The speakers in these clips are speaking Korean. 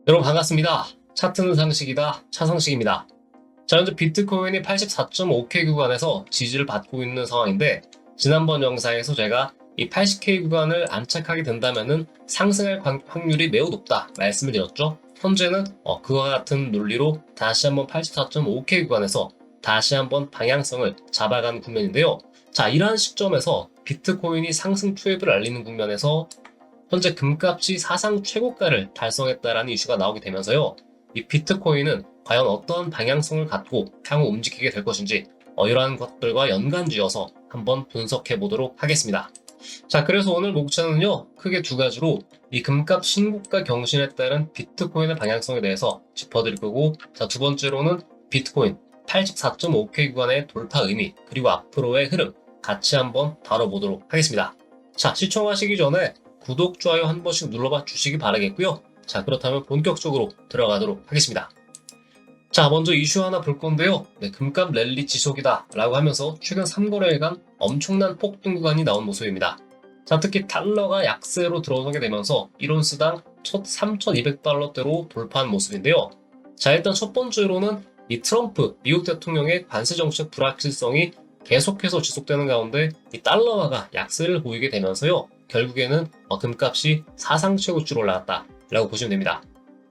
여러분 반갑습니다. 차트는 상식이다. 차상식입니다. 자, 현재 비트코인이 84.5K 구간에서 지지를 받고 있는 상황인데, 지난번 영상에서 제가 이 80K 구간을 안착하게 된다면은 상승할 확률이 매우 높다 말씀을 드렸죠. 현재는 그와 같은 논리로 다시 한번 84.5K 구간에서 다시 한번 방향성을 잡아가는 국면인데요. 자, 이러한 시점에서 비트코인이 상승 투입을 알리는 국면에서 현재 금값이 사상 최고가를 달성했다라는 이슈가 나오게 되면서요. 이 비트코인은 과연 어떠한 방향성을 갖고 향후 움직이게 될 것인지 이러한 것들과 연관지어서 한번 분석해 보도록 하겠습니다. 자, 그래서 오늘 목차는요, 크게 두 가지로 이 금값 신고가 경신에 따른 비트코인의 방향성에 대해서 짚어드릴 거고, 자, 두 번째로는 비트코인 84.5K 구간의 돌파 의미, 그리고 앞으로의 흐름 같이 한번 다뤄보도록 하겠습니다. 자, 시청하시기 전에 구독, 좋아요 한 번씩 눌러봐 주시기 바라겠고요. 자, 그렇다면 본격적으로 들어가도록 하겠습니다. 자, 먼저 이슈 하나 볼 건데요. 네, 금값 랠리 지속이다 라고 하면서 최근 3거래일간 엄청난 폭등 구간이 나온 모습입니다. 자, 특히 달러가 약세로 들어서게 되면서 1온스당 첫 3,200달러대로 돌파한 모습인데요. 자, 일단 첫 번째로는 이 트럼프 미국 대통령의 관세 정책 불확실성이 계속해서 지속되는 가운데 이 달러화가 약세를 보이게 되면서요. 결국에는 금값이 사상 최고치로 올라갔다라고 보시면 됩니다.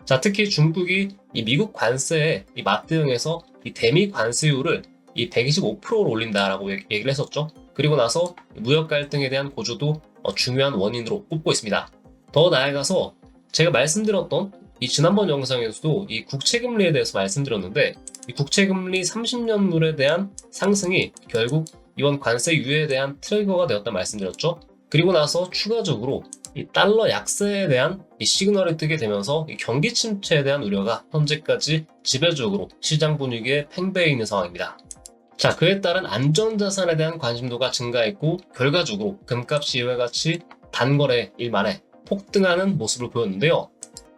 자, 특히 중국이 이 미국 관세에 이 맞대응해서 이 대미 관세율을 이 125%로 올린다라고 얘기를 했었죠. 그리고 나서 무역 갈등에 대한 고조도 중요한 원인으로 꼽고 있습니다. 더 나아가서 제가 말씀드렸던 이 지난번 영상에서도 이 국채금리에 대해서 말씀드렸는데, 이 국채금리 30년물에 대한 상승이 결국 이번 관세 유예에 대한 트리거가 되었다 말씀드렸죠. 그리고 나서 추가적으로 이 달러 약세에 대한 이 시그널이 뜨게 되면서 이 경기 침체에 대한 우려가 현재까지 지배적으로 시장 분위기에 팽배해 있는 상황입니다. 자, 그에 따른 안전자산에 대한 관심도가 증가했고, 결과적으로 금값이 이와 같이 단거래일 만에 폭등하는 모습을 보였는데요.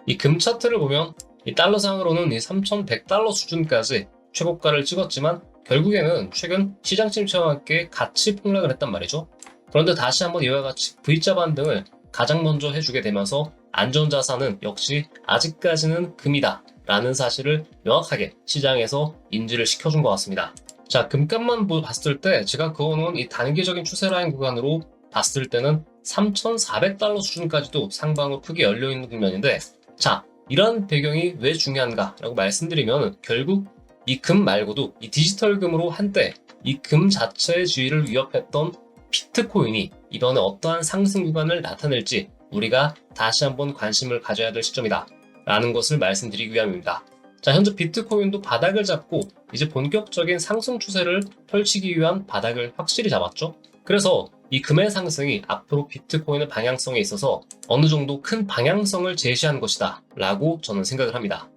이 금 차트를 보면 이 달러상으로는 이 3,100달러 수준까지 최고가를 찍었지만, 결국에는 최근 시장 침체와 함께 같이 폭락을 했단 말이죠. 그런데 다시 한번 이와 같이 V자 반등을 가장 먼저 해주게 되면서 안전자산은 역시 아직까지는 금이다 라는 사실을 명확하게 시장에서 인지를 시켜준 것 같습니다. 자, 금값만 봤을 때 제가 그어놓은 이 단기적인 추세라인 구간으로 봤을 때는 3,400달러 수준까지도 상방으로 크게 열려있는 국면인데, 자, 이런 배경이 왜 중요한가 라고 말씀드리면, 결국 이 금 말고도 이 디지털 금으로 한때 이 금 자체의 지위를 위협했던 비트코인이 이번에 어떠한 상승 구간을 나타낼지 우리가 다시 한번 관심을 가져야 될 시점이다 라는 것을 말씀드리기 위함입니다. 자, 현재 비트코인도 바닥을 잡고 이제 본격적인 상승 추세를 펼치기 위한 바닥을 확실히 잡았죠. 그래서 이 금의 상승이 앞으로 비트코인의 방향성에 있어서 어느 정도 큰 방향성을 제시한 것이다 라고 저는 생각을 합니다.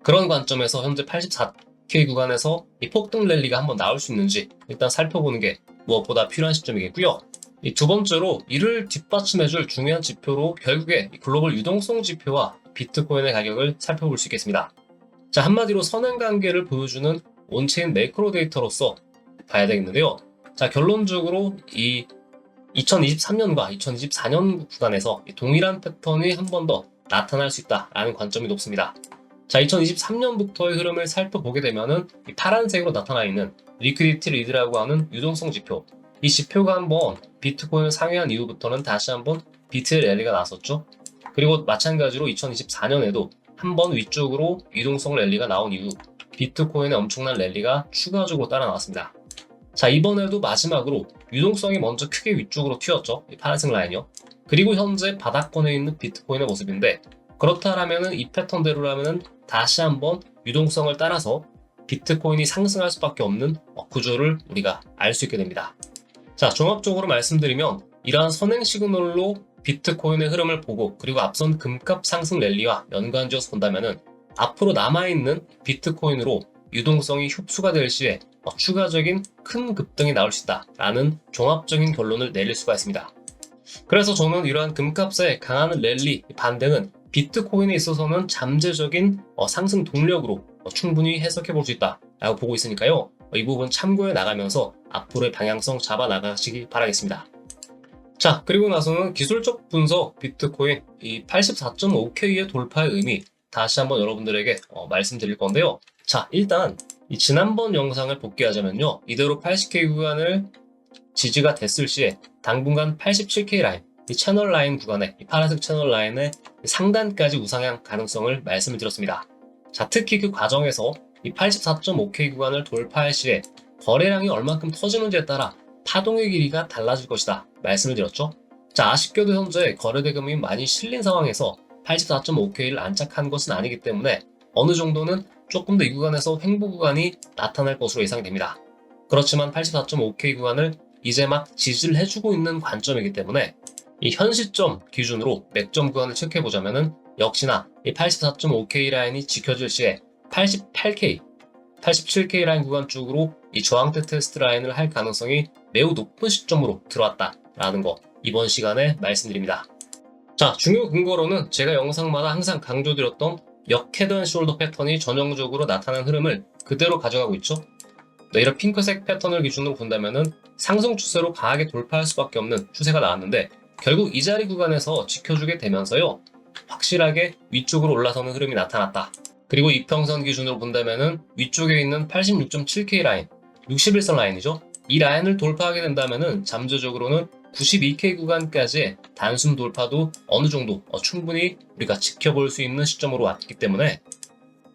그런 관점에서 현재 84K 구간에서 이 폭등 랠리가 한번 나올 수 있는지 일단 살펴보는 게 무엇보다 필요한 시점이겠고요. 이 두 번째로 이를 뒷받침해줄 중요한 지표로 결국에 글로벌 유동성 지표와 비트코인의 가격을 살펴볼 수 있겠습니다. 자, 한마디로 선행관계를 보여주는 온체인 매크로 데이터로서 봐야 되겠는데요. 자, 결론적으로 이 2023년과 2024년 구간에서 동일한 패턴이 한 번 더 나타날 수 있다라는 관점이 높습니다. 자, 2023년부터의 흐름을 살펴보게 되면은 이 파란색으로 나타나 있는 리퀴디티 리드라고 하는 유동성 지표, 이 지표가 한번 비트코인을 상회한 이후부터는 다시 한번 비트의 랠리가 나왔었죠. 그리고 마찬가지로 2024년에도 한번 위쪽으로 유동성 랠리가 나온 이후 비트코인의 엄청난 랠리가 추가적으로 따라 나왔습니다. 자, 이번에도 마지막으로 유동성이 먼저 크게 위쪽으로 튀었죠. 이 파란색 라인이요. 그리고 현재 바닥권에 있는 비트코인의 모습인데, 그렇다라면은 이 패턴대로라면은 다시 한번 유동성을 따라서 비트코인이 상승할 수밖에 없는 구조를 우리가 알 수 있게 됩니다. 자, 종합적으로 말씀드리면 이러한 선행 시그널로 비트코인의 흐름을 보고, 그리고 앞선 금값 상승 랠리와 연관지어서 본다면은 앞으로 남아있는 비트코인으로 유동성이 흡수가 될 시에 추가적인 큰 급등이 나올 수 있다라는 종합적인 결론을 내릴 수가 있습니다. 그래서 저는 이러한 금값의 강한 랠리 반등은 비트코인에 있어서는 잠재적인 상승 동력으로 충분히 해석해 볼 수 있다라고 보고 있으니까요. 이 부분 참고해 나가면서 앞으로의 방향성 잡아 나가시기 바라겠습니다. 자, 그리고 나서는 기술적 분석 비트코인 이 84.5K의 돌파의 의미, 다시 한번 여러분들에게 말씀드릴 건데요. 자, 일단 이 지난번 영상을 복귀하자면요. 이대로 80K 구간을 지지가 됐을 시에 당분간 87K 라인, 이 채널 라인 구간에, 이 파란색 채널 라인의 상단까지 우상향 가능성을 말씀을 드렸습니다. 자, 특히 그 과정에서 이 84.5K 구간을 돌파할 시에 거래량이 얼만큼 터지는지에 따라 파동의 길이가 달라질 것이다 말씀을 드렸죠. 자, 아쉽게도 현재 거래 대금이 많이 실린 상황에서 84.5K를 안착한 것은 아니기 때문에 어느 정도는 조금 더 이 구간에서 횡보 구간이 나타날 것으로 예상됩니다. 그렇지만 84.5K 구간을 이제 막 지지를 해주고 있는 관점이기 때문에 이 현 시점 기준으로 맥점 구간을 체크해보자면은 역시나 이 84.5K 라인이 지켜질 시에 88K, 87K 라인 구간 쪽으로 이 저항대 테스트 라인을 할 가능성이 매우 높은 시점으로 들어왔다라는 거 이번 시간에 말씀드립니다. 자, 중요 근거로는 제가 영상마다 항상 강조드렸던 역헤드앤숄더 패턴이 전형적으로 나타나는 흐름을 그대로 가져가고 있죠. 이런 핑크색 패턴을 기준으로 본다면은 상승 추세로 강하게 돌파할 수밖에 없는 추세가 나왔는데 결국 이 자리 구간에서 지켜주게 되면서요. 확실하게 위쪽으로 올라서는 흐름이 나타났다. 그리고 이평선 기준으로 본다면은 위쪽에 있는 86.7K 라인, 61선 라인이죠. 이 라인을 돌파하게 된다면은 잠재적으로는 92K 구간까지의 단순 돌파도 어느 정도 충분히 우리가 지켜볼 수 있는 시점으로 왔기 때문에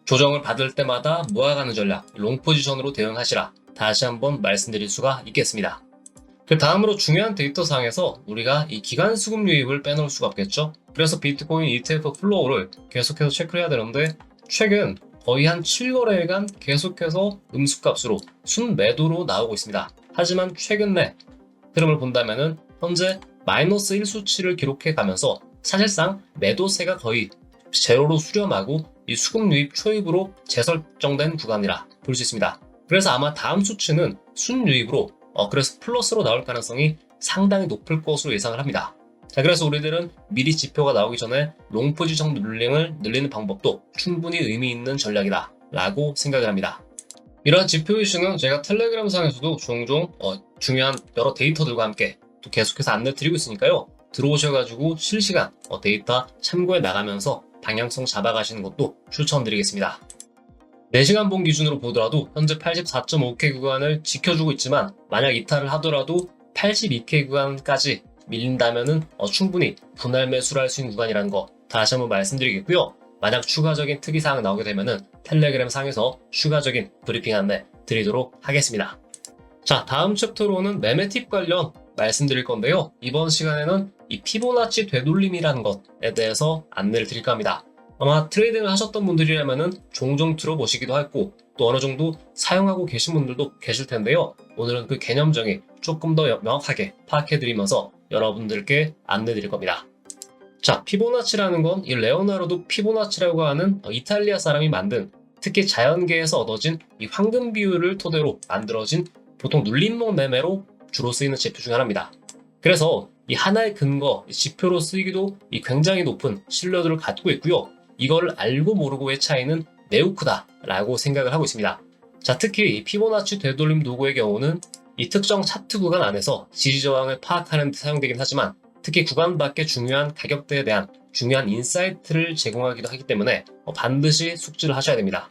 조정을 받을 때마다 모아가는 전략, 롱 포지션으로 대응하시라 다시 한번 말씀드릴 수가 있겠습니다. 그 다음으로 중요한 데이터상에서 우리가 이 기간 수급 유입을 빼놓을 수가 없겠죠. 그래서 비트코인 ETF 플로우를 계속해서 체크를 해야 되는데 최근 거의 한 7거래일간 계속해서 음수값으로 순매도로 나오고 있습니다. 하지만 최근 내 흐름을 본다면은 현재 마이너스 1수치를 기록해 가면서 사실상 매도세가 거의 제로로 수렴하고 이 수급 유입 초입으로 재설정된 구간이라 볼 수 있습니다. 그래서 아마 다음 수치는 순유입으로 그래서 플러스로 나올 가능성이 상당히 높을 것으로 예상을 합니다. 자, 그래서 우리들은 미리 지표가 나오기 전에 롱 포지션 룰링을 늘리는 방법도 충분히 의미 있는 전략이다 라고 생각을 합니다. 이러한 지표 이슈는 제가 텔레그램 상에서도 종종 중요한 여러 데이터들과 함께 또 계속해서 안내 드리고 있으니까요. 들어오셔가지고 실시간 데이터 참고해 나가면서 방향성 잡아가시는 것도 추천드리겠습니다. 4시간 본 기준으로 보더라도 현재 84.5K 구간을 지켜주고 있지만 만약 이탈을 하더라도 82K 구간까지 밀린다면은 충분히 분할 매수를 할 수 있는 구간이라는 거 다시 한번 말씀드리겠고요. 만약 추가적인 특이사항 나오게 되면은 텔레그램 상에서 추가적인 브리핑 안내 드리도록 하겠습니다. 자, 다음 챕터로는 매매 팁 관련 말씀드릴 건데요. 이번 시간에는 이 피보나치 되돌림이라는 것에 대해서 안내를 드릴까 합니다. 아마 트레이딩을 하셨던 분들이라면은 종종 들어보시기도 했고 또 어느 정도 사용하고 계신 분들도 계실 텐데요. 오늘은 그 개념정의 조금 더 명확하게 파악해드리면서 여러분들께 안내드릴 겁니다. 자, 피보나치라는 건 이 레오나르도 피보나치라고 하는 이탈리아 사람이 만든 특히 자연계에서 얻어진 이 황금 비율을 토대로 만들어진 보통 눌림목 매매로 주로 쓰이는 지표 중 하나입니다. 그래서 이 하나의 근거, 지표로 쓰이기도 굉장히 높은 신뢰도를 갖고 있고요. 이걸 알고 모르고의 차이는 매우 크다라고 생각을 하고 있습니다. 자, 특히 이 피보나치 되돌림 도구의 경우는 이 특정 차트 구간 안에서 지지 저항을 파악하는 데 사용되긴 하지만 특히 구간 밖의 중요한 가격대에 대한 중요한 인사이트를 제공하기도 하기 때문에 반드시 숙지를 하셔야 됩니다.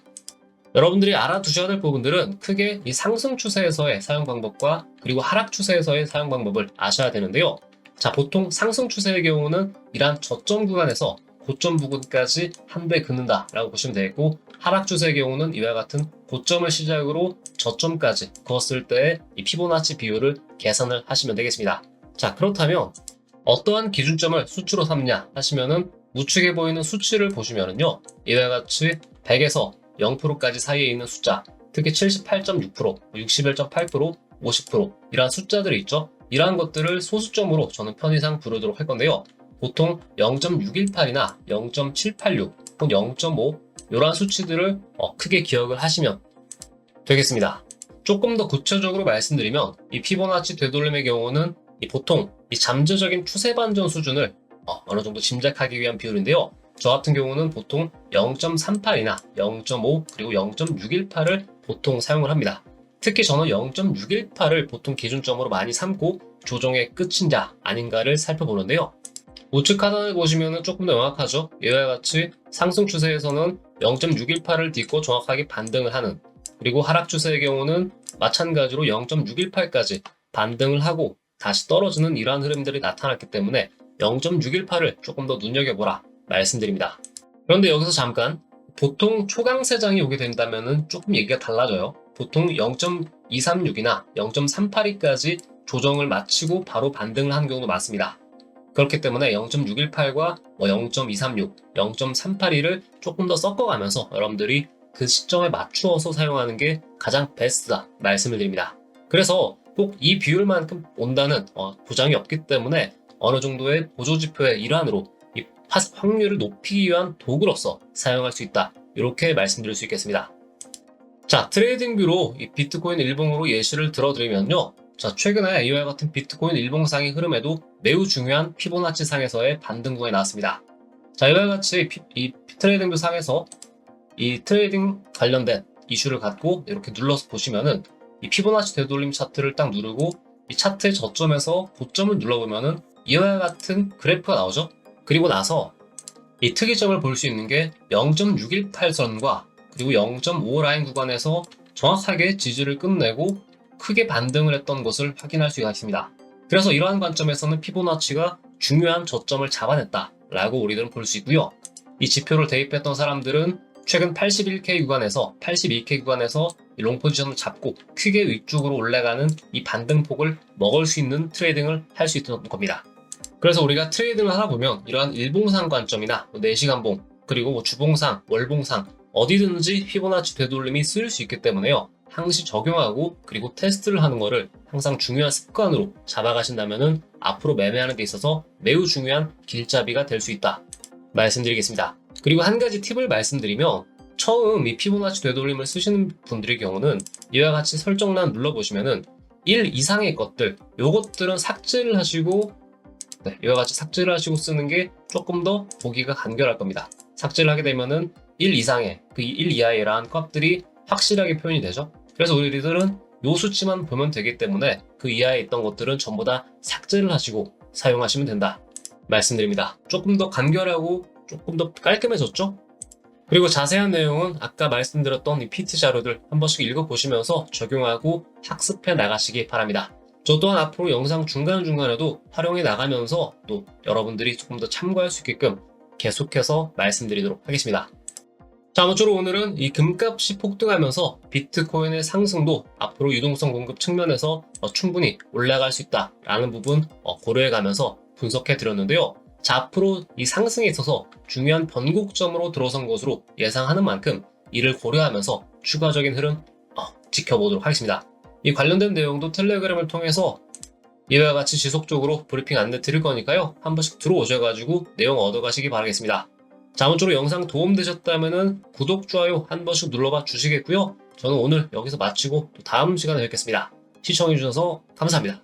여러분들이 알아두셔야 될 부분들은 크게 이 상승 추세에서의 사용 방법과 그리고 하락 추세에서의 사용 방법을 아셔야 되는데요. 자, 보통 상승 추세의 경우는 이러한 저점 구간에서 고점 부근까지 한 배 긋는다라고 보시면 되겠고 하락 추세의 경우는 이와 같은 고점을 시작으로 저점까지 그었을 때의 이 피보나치 비율을 계산을 하시면 되겠습니다. 자, 그렇다면 어떠한 기준점을 수치로 삼냐 하시면은 우측에 보이는 수치를 보시면은요. 이와 같이 100에서 0%까지 사이에 있는 숫자, 특히 78.6%, 61.8%, 50% 이러한 숫자들이 있죠. 이러한 것들을 소수점으로 저는 편의상 부르도록 할 건데요. 보통 0.618이나 0.786 혹은 0.5 이러한 수치들을 크게 기억을 하시면 되겠습니다. 조금 더 구체적으로 말씀드리면 이 피보나치 되돌림의 경우는 보통 이 잠재적인 추세 반전 수준을 어느 정도 짐작하기 위한 비율인데요. 저 같은 경우는 보통 0.38이나 0.5 그리고 0.618을 보통 사용을 합니다. 특히 저는 0.618을 보통 기준점으로 많이 삼고 조정의 끝인가 아닌가를 살펴보는데요. 우측 하단을 보시면 조금 더 명확하죠. 이와 같이 상승 추세에서는 0.618을 딛고 정확하게 반등을 하는, 그리고 하락 추세의 경우는 마찬가지로 0.618까지 반등을 하고 다시 떨어지는 이러한 흐름들이 나타났기 때문에 0.618을 조금 더 눈여겨보라 말씀드립니다. 그런데 여기서 잠깐, 보통 초강세장이 오게 된다면 조금 얘기가 달라져요. 보통 0.236이나 0.382까지 조정을 마치고 바로 반등을 하는 경우도 많습니다. 그렇기 때문에 0.618과 0.236, 0.382를 조금 더 섞어가면서 여러분들이 그 시점에 맞추어서 사용하는 게 가장 베스트다 말씀을 드립니다. 그래서 꼭 이 비율만큼 온다는 보장이 없기 때문에 어느 정도의 보조지표의 일환으로 이 확률을 높이기 위한 도구로서 사용할 수 있다, 이렇게 말씀드릴 수 있겠습니다. 자, 트레이딩뷰로 이 비트코인 일봉으로 예시를 들어드리면요. 자, 최근에 이와 같은 비트코인 일봉상의 흐름에도 매우 중요한 피보나치 상에서의 반등 구간이 나왔습니다. 자, 이와 같이 이 트레이딩뷰 상에서 이 트레이딩 관련된 이슈를 갖고 이렇게 눌러서 보시면은 이 피보나치 되돌림 차트를 딱 누르고 이 차트의 저점에서 고점을 눌러보면은 이와 같은 그래프가 나오죠. 그리고 나서 이 특이점을 볼 수 있는 게 0.618선과 그리고 0.5 라인 구간에서 정확하게 지지를 끝내고 크게 반등을 했던 것을 확인할 수가 있습니다. 그래서 이러한 관점에서는 피보나치가 중요한 저점을 잡아냈다라고 우리들은 볼 수 있고요. 이 지표를 대입했던 사람들은 최근 81K 구간에서 82K 구간에서 롱 포지션을 잡고 크게 위쪽으로 올라가는 이 반등폭을 먹을 수 있는 트레이딩을 할 수 있던 겁니다. 그래서 우리가 트레이딩을 하다 보면 이러한 일봉상 관점이나 4시간봉, 그리고 주봉상, 월봉상 어디든지 피보나치 되돌림이 쓰일 수 있기 때문에요. 항시 적용하고 그리고 테스트를 하는 거를 항상 중요한 습관으로 잡아가신다면은 앞으로 매매하는 데 있어서 매우 중요한 길잡이가 될 수 있다 말씀드리겠습니다. 그리고 한 가지 팁을 말씀드리면, 처음 이 피보나치 되돌림을 쓰시는 분들의 경우는 이와 같이 설정란 눌러보시면은 1 이상의 것들, 요것들은 삭제를 하시고, 이와 같이 삭제를 하시고 쓰는 게 조금 더 보기가 간결할 겁니다. 삭제를 하게 되면은 1 이상의, 그 1 이하의 이러한 값들이 확실하게 표현이 되죠. 그래서 우리들은 요 수치만 보면 되기 때문에 그 이하에 있던 것들은 전부 다 삭제를 하시고 사용하시면 된다 말씀드립니다. 조금 더 간결하고 조금 더 깔끔해졌죠? 그리고 자세한 내용은 아까 말씀드렸던 이 PT 자료들 한 번씩 읽어보시면서 적용하고 학습해 나가시기 바랍니다. 저 또한 앞으로 영상 중간중간에도 활용해 나가면서 또 여러분들이 조금 더 참고할 수 있게끔 계속해서 말씀드리도록 하겠습니다. 자, 아무쪼록 오늘은 이 금값이 폭등하면서 비트코인의 상승도 앞으로 유동성 공급 측면에서 충분히 올라갈 수 있다라는 부분 고려해가면서 분석해 드렸는데요. 자, 앞으로 이 상승에 있어서 중요한 변곡점으로 들어선 것으로 예상하는 만큼 이를 고려하면서 추가적인 흐름 지켜보도록 하겠습니다. 이 관련된 내용도 텔레그램을 통해서 이와 같이 지속적으로 브리핑 안내 드릴 거니까요. 한 번씩 들어오셔가지고 내용 얻어가시기 바라겠습니다. 자, 아무쪼록 영상 도움되셨다면 구독, 좋아요 한 번씩 눌러봐 주시겠고요. 저는 오늘 여기서 마치고 또 다음 시간에 뵙겠습니다. 시청해주셔서 감사합니다.